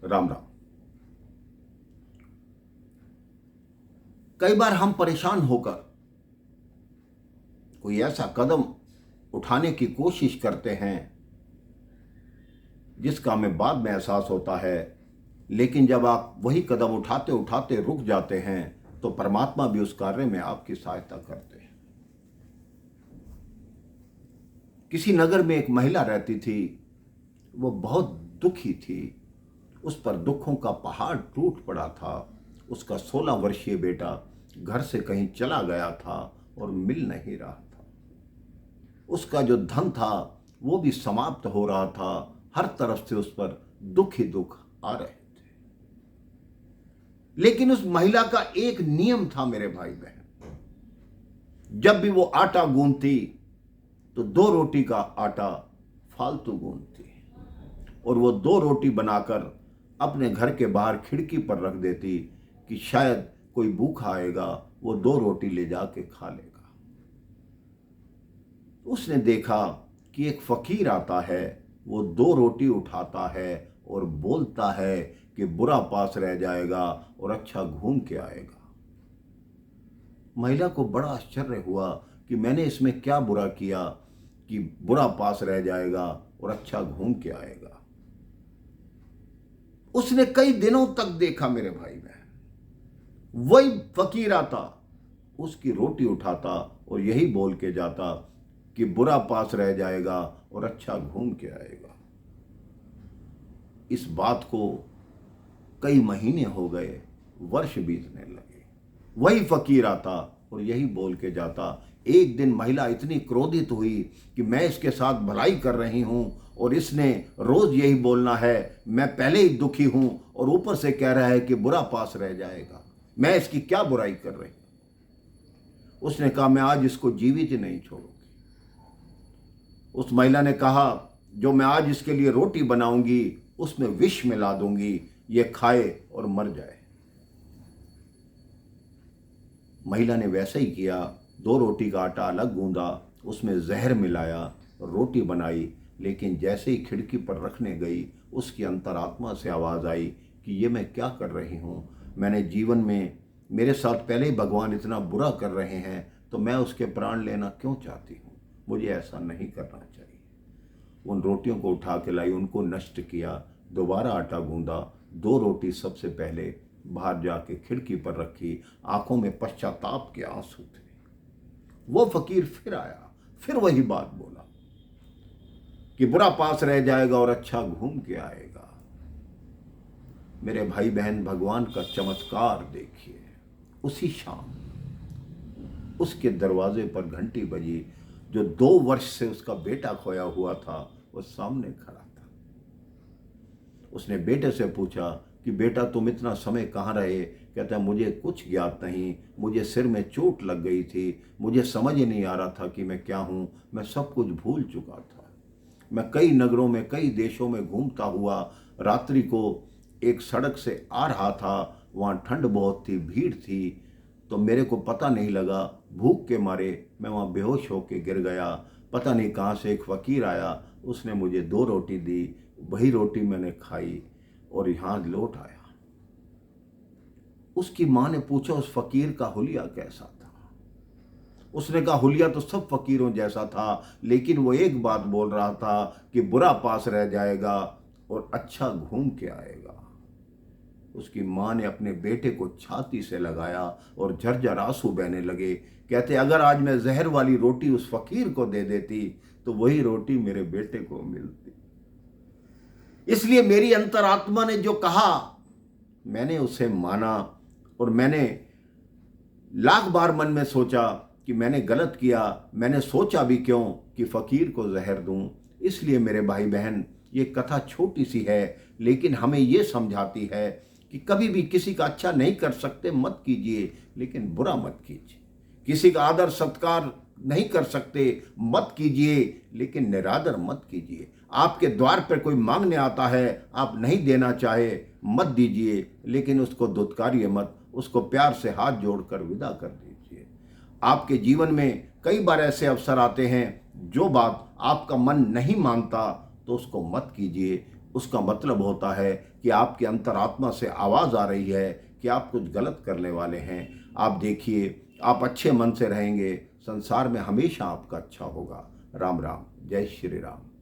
राम राम। कई बार हम परेशान होकर कोई ऐसा कदम उठाने की कोशिश करते हैं जिसका हमें बाद में एहसास होता है, लेकिन जब आप वही कदम उठाते उठाते रुक जाते हैं तो परमात्मा भी उस कार्य में आपकी सहायता करते हैं। किसी नगर में एक महिला रहती थी। वो बहुत दुखी थी। उस पर दुखों का पहाड़ टूट पड़ा था। उसका 16 वर्षीय बेटा घर से कहीं चला गया था और मिल नहीं रहा था। उसका जो धन था वो भी समाप्त हो रहा था। हर तरफ से उस पर दुख ही दुख आ रहे थे। लेकिन उस महिला का एक नियम था मेरे भाई बहन। जब भी वो आटा गूंथती तो 2 रोटी का आटा फालतू गूंथती और वो 2 रोटी बनाकर अपने घर के बाहर खिड़की पर रख देती कि शायद कोई भूखा आएगा, वो 2 रोटी ले जाके खा लेगा। उसने देखा कि एक फकीर आता है, वो 2 रोटी उठाता है और बोलता है कि बुरा पास रह जाएगा और अच्छा घूम के आएगा। महिला को बड़ा आश्चर्य हुआ कि मैंने इसमें क्या बुरा किया कि बुरा पास रह जाएगा और अच्छा घूम के आएगा। उसने कई दिनों तक देखा मेरे भाई बहन, वही फकीर आता, उसकी रोटी उठाता और यही बोल के जाता कि बुरा पास रह जाएगा और अच्छा घूम के आएगा। इस बात को कई महीने हो गए, वर्ष बीतने लगे। वही फकीर आता और यही बोल के जाता। एक दिन महिला इतनी क्रोधित हुई कि मैं इसके साथ भलाई कर रही हूं और इसने रोज यही बोलना है, मैं पहले ही दुखी हूं और ऊपर से कह रहा है कि बुरा पास रह जाएगा, मैं इसकी क्या बुराई कर रही हूं। उसने कहा मैं आज इसको जीवित ही नहीं छोड़ूंगी। उस महिला ने कहा जो मैं आज इसके लिए रोटी बनाऊंगी उसमें विष मिला दूंगी, ये खाए और मर जाए। महिला ने वैसा ही किया। 2 रोटी का आटा अलग गूंदा, उसमें जहर मिलाया और रोटी बनाई। लेकिन जैसे ही खिड़की पर रखने गई, उसकी अंतरात्मा से आवाज़ आई कि ये मैं क्या कर रही हूँ। मैंने जीवन में, मेरे साथ पहले ही भगवान इतना बुरा कर रहे हैं तो मैं उसके प्राण लेना क्यों चाहती हूँ। मुझे ऐसा नहीं करना चाहिए। उन रोटियों को उठा के लाई, उनको नष्ट किया, दोबारा आटा गूंदा। 2 रोटी सबसे पहले बाहर जाके खिड़की पर रखी। आंखों में पश्चाताप के आंसू थे। वो फकीर फिर आया, फिर वही बात बोला कि बुरा पास रह जाएगा और अच्छा घूम के आएगा। मेरे भाई बहन, भगवान का चमत्कार देखिए। उसी शाम उसके दरवाजे पर घंटी बजी। जो 2 वर्ष से उसका बेटा खोया हुआ था वो सामने खड़ा था। उसने बेटे से पूछा कि बेटा तुम इतना समय कहाँ रहे। कहता है मुझे कुछ ज्ञात नहीं, मुझे सिर में चोट लग गई थी, मुझे समझ ही नहीं आ रहा था कि मैं क्या हूँ, मैं सब कुछ भूल चुका था। मैं कई नगरों में, कई देशों में घूमता हुआ रात्रि को एक सड़क से आ रहा था। वहाँ ठंड बहुत थी, भीड़ थी, तो मेरे को पता नहीं लगा। भूख के मारे मैं वहाँ बेहोश होके गिर गया। पता नहीं कहाँ से एक फकीर आया, उसने मुझे 2 रोटी दी, वही रोटी मैंने खाई और यहाँ लौट आया। उसकी माँ ने पूछा उस फकीर का हुलिया कैसा था। उसने कहा हुलिया तो सब फकीरों जैसा था, लेकिन वो एक बात बोल रहा था कि बुरा पास रह जाएगा और अच्छा घूम के आएगा। उसकी माँ ने अपने बेटे को छाती से लगाया और झरझर आंसू बहने लगे। कहते अगर आज मैं जहर वाली रोटी उस फकीर को दे देती तो वही रोटी मेरे बेटे को मिलती। इसलिए मेरी अंतरात्मा ने जो कहा मैंने उसे माना और मैंने लाख बार मन में सोचा कि मैंने गलत किया। मैंने सोचा भी क्यों कि फकीर को जहर दूं। इसलिए मेरे भाई बहन, ये कथा छोटी सी है लेकिन हमें ये समझाती है कि कभी भी किसी का अच्छा नहीं कर सकते मत कीजिए, लेकिन बुरा मत कीजिए। किसी का आदर सत्कार नहीं कर सकते मत कीजिए, लेकिन निरादर मत कीजिए। आपके द्वार पर कोई मांगने आता है, आप नहीं देना चाहे मत दीजिए, लेकिन उसको दुत्कारिए मत, उसको प्यार से हाथ जोड़कर विदा कर दीजिए। आपके जीवन में कई बार ऐसे अवसर आते हैं, जो बात आपका मन नहीं मानता तो उसको मत कीजिए। उसका मतलब होता है कि आपके अंतरात्मा से आवाज़ आ रही है कि आप कुछ गलत करने वाले हैं। आप देखिए, आप अच्छे मन से रहेंगे, संसार में हमेशा आपका अच्छा होगा। राम राम, जय श्री राम।